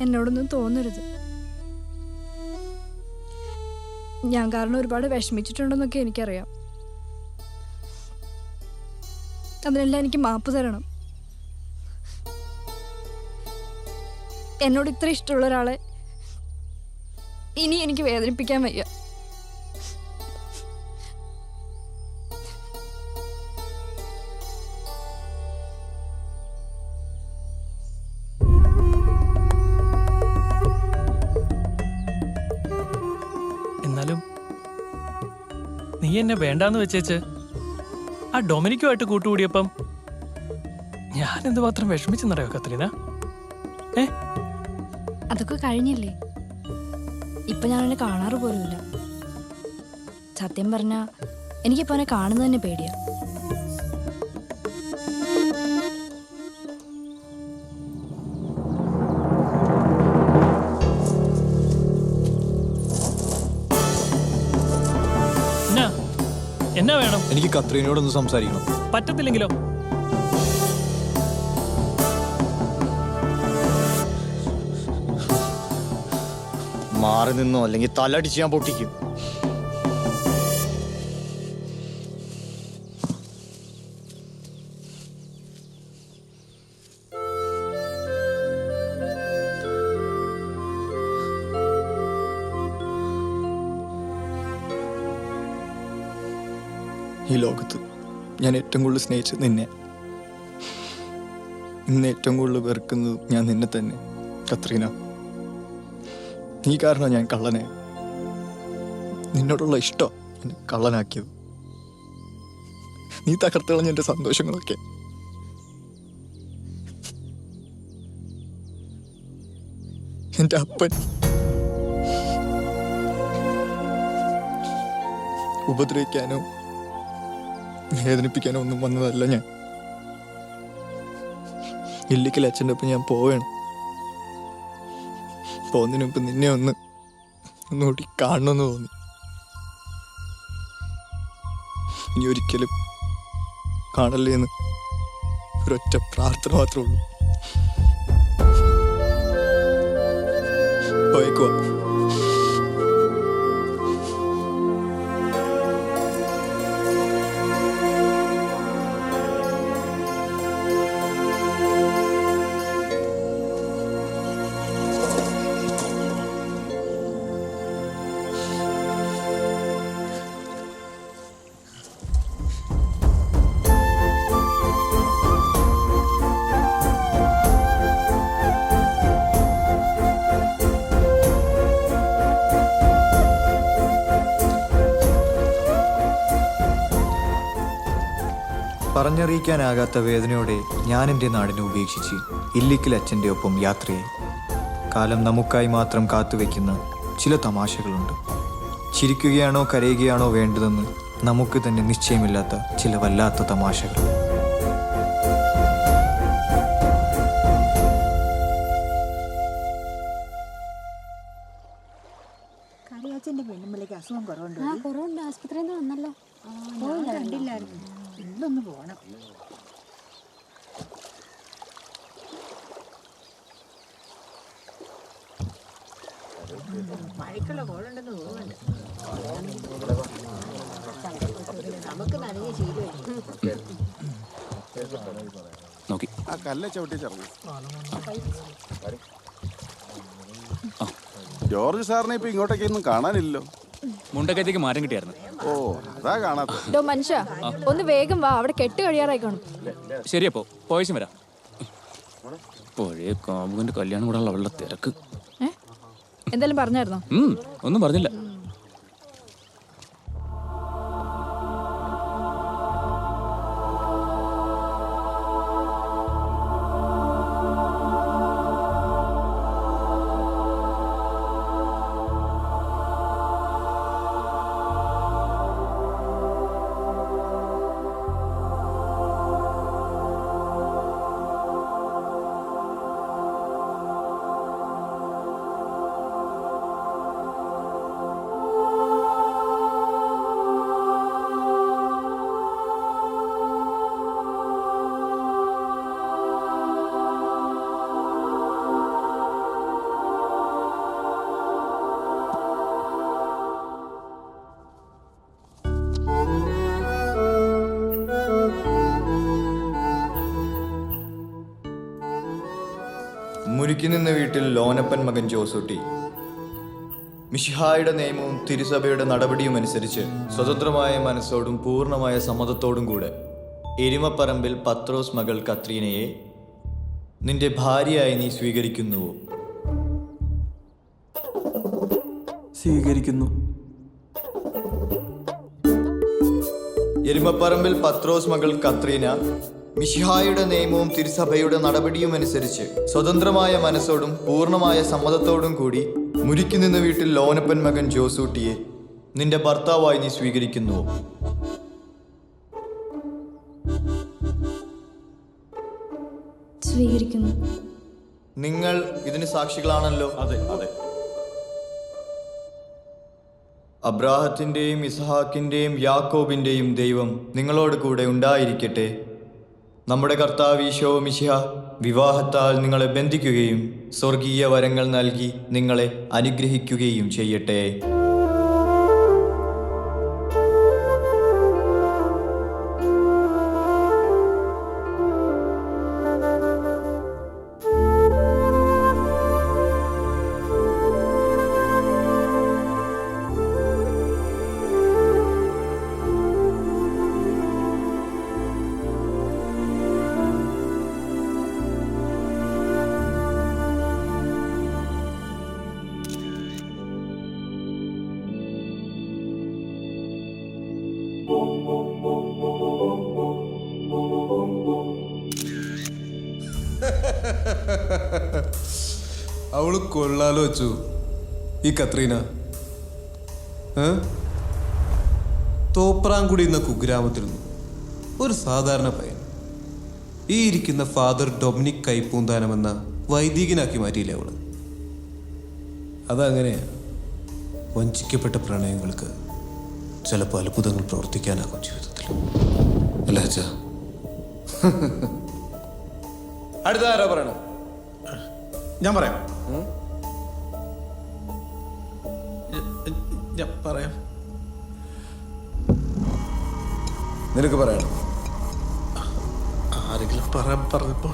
എന്നോടൊന്നും തോന്നരുത്. ഞാൻ കാരണം ഒരുപാട് വിഷമിച്ചിട്ടുണ്ടെന്നൊക്കെ എനിക്കറിയാം. അതിനെല്ലാം എനിക്ക് മാപ്പ് തരണം. എന്നോട് ഇത്ര ഇഷ്ടമുള്ള ഒരാളെ ഇനി എനിക്ക് വേദനിപ്പിക്കാൻ വയ്യ. എന്നാലും നീ എന്നെ വേണ്ടാന്ന് വെച്ചേച്ച് ആ ഡൊമിനിക്കുമായിട്ട് കൂട്ടുകൂടിയപ്പം ഞാൻ എന്തുമാത്രം വിഷമിച്ചെന്നറിയോ കത്രീന? അതൊക്കെ കഴിഞ്ഞില്ലേ? ഇപ്പൊ ഞാൻ അവനെ കാണാറ് പോലുമില്ല. സത്യം പറഞ്ഞാ എനിക്കിപ്പോ അവനെ കാണുന്നത് തന്നെ പേടിയാ. എന്നാ വേണം? എനിക്ക് കത്രീനയോടൊന്ന് സംസാരിക്കണം. പറ്റത്തില്ലെങ്കിലോ? മാറി നിന്നോ, അല്ലെങ്കിൽ തലടിച്ച് ഞാൻ പൊട്ടിക്കും. ഈ ലോകത്ത് ഞാൻ ഏറ്റവും കൂടുതൽ സ്നേഹിച്ചത് നിന്നെ. ഇന്ന് ഏറ്റവും കൂടുതൽ വെറുക്കുന്നത് ഞാൻ നിന്നെ തന്നെ കത്രീന. നീ കാരണം ഞാൻ കള്ളനെ. നിന്നോടുള്ള ഇഷ്ടം എന്നെ കള്ളനാക്കിയത്. നീ തകർത്ത് കളഞ്ഞ എൻ്റെ സന്തോഷങ്ങളൊക്കെ. എൻ്റെ അപ്പൻ ഉപദ്രവിക്കാനോ വേദനിപ്പിക്കാനോ ഒന്നും വന്നതല്ല ഞാൻ. ഇല്ലിക്കൽ അച്ഛൻ്റെ ഒപ്പം ഞാൻ പോവുകയാണ്. പോകുന്നതിന് മുമ്പ് നിന്നെ ഒന്നുകൂടി കാണണമെന്ന് തോന്നി. ഇനി ഒരിക്കലും കാണല്ലേ എന്ന് ഒരൊറ്റ പ്രാർത്ഥന മാത്രമേ ഉള്ളൂ. പോയേക്കുവാ. പറഞ്ഞറിയിക്കാനാകാത്ത വേദനയോടെ ഞാൻ എൻ്റെ നാടിനെ ഉപേക്ഷിച്ച് ഇല്ലിക്കൽ അച്ഛൻ്റെ ഒപ്പം യാത്രയായി. കാലം നമുക്കായി മാത്രം കാത്തുവെക്കുന്ന ചില തമാശകളുണ്ട്. ചിരിക്കുകയാണോ കരയുകയാണോ വേണ്ടതെന്ന് നമുക്ക് തന്നെ നിശ്ചയമില്ലാത്ത ചില വല്ലാത്ത തമാശകൾ. കറിയാച്ചൻ്റെ പെണ്ണുമ്പിലേക്ക് അസുഖം കുറവുണ്ട്. കുറവുണ്ട്. ആസ്പത്രിയിൽ നിന്ന് വന്നല്ലോ. കണ്ടില്ലായിരുന്നു. ഇന്നൊന്ന് പോണം. മഴക്കുള്ള കോളുണ്ടെന്ന് തോന്നുന്നുണ്ട്. നമുക്ക് നനഞ്ഞ ശീലം നോക്കി ആ കല്ലെ ചവിട്ടി ചറങ്ങി. ജോർജ് സാറിനെ ഇപ്പൊ ഇങ്ങോട്ടേക്കൊന്നും കാണാനില്ലല്ലോ. മുണ്ടക്കത്തേക്ക് മാറ്റം കിട്ടിയായിരുന്നു. ഓ അതാ കാണാത്ത. മനുഷ്യ ഒന്ന് വേഗം വാ, അവിടെ കെട്ട് കഴിയാറായി കാണും. ശരിയപ്പോ പോയശം വരാം. പഴയ കാമുകന്റെ കല്യാണം കൂടെ അവളുടെ തിരക്ക്. എന്തായാലും പറഞ്ഞായിരുന്നോ? ഒന്നും പറഞ്ഞില്ല. മുരുക്കി നിന്ന വീട്ടിൽ ലോനപ്പൻ മകൻ ജോസൂട്ടി മിശിഹായുടെ നിയമവും തിരുസഭയുടെ നടപടിയും അനുസരിച്ച് സ്വതന്ത്രമായ മനസ്സോടും പൂർണ്ണമായ സമ്മതത്തോടും കൂടെ എരുമപ്പറമ്പിൽ പത്രോസ് മകൾ കത്രീനയെ നിന്റെ ഭാര്യയായി നീ സ്വീകരിക്കുന്നുവോ? സ്വീകരിക്കുന്നു. എരുമപ്പറമ്പിൽ പത്രോസ് മകൾ കത്രീന മിശിഹായുടെ നിയമവും തിരുസഭയുടെ നടപടിയും അനുസരിച്ച് സ്വതന്ത്രമായ മനസ്സോടും പൂർണ്ണമായ സമ്മതത്തോടും കൂടി മുരുക്കി നിന്ന വീട്ടിൽ ലോനപ്പൻ മകൻ ജോസൂട്ടിയെ നിന്റെ ഭർത്താവായി നീ സ്വീകരിക്കുന്നുവോ? സ്വീകരിക്കുന്നു. നിങ്ങൾ ഇതിന് സാക്ഷികളാണല്ലോ. അതെ അതെ. അബ്രാഹത്തിന്റെയും ഇസ്ഹാക്കിന്റെയും യാക്കോബിന്റെയും ദൈവം നിങ്ങളോട് കൂടെ ഉണ്ടായിരിക്കട്ടെ. നമ്മുടെ കർത്താവ് ഈശോ മിശിഹ വിവാഹത്താൽ നിങ്ങളെ ബന്ധിക്കുകയും സ്വർഗീയ വരങ്ങൾ നൽകി നിങ്ങളെ അനുഗ്രഹിക്കുകയും ചെയ്യട്ടെ. അവള് കൊള്ളാലോ വെച്ചു ഈ കത്രീന. തോപ്രാംകുടി എന്ന കുഗ്രാമത്തിരുന്നു ഒരു സാധാരണ പയ്യൻ ഈ ഇരിക്കുന്ന ഫാദർ ഡൊമിനിക് കൈപ്പൂന്താനമെന്ന വൈദികനാക്കി മാറ്റിയില്ലേ അവള്. അതങ്ങനെയാ, വഞ്ചിക്കപ്പെട്ട പ്രണയങ്ങൾക്ക് ചിലപ്പോൾ അത്ഭുതങ്ങൾ പ്രവർത്തിക്കാനാകും ജീവിതത്തിൽ, അല്ല അച്ഛാ? അടുത്ത ആരാ പറയണം? ഞാൻ പറയാം. ഞാൻ പറയാം. നിനക്ക് പറയണം. ആരെങ്കിലും പറയാൻ പറഞ്ഞപ്പോ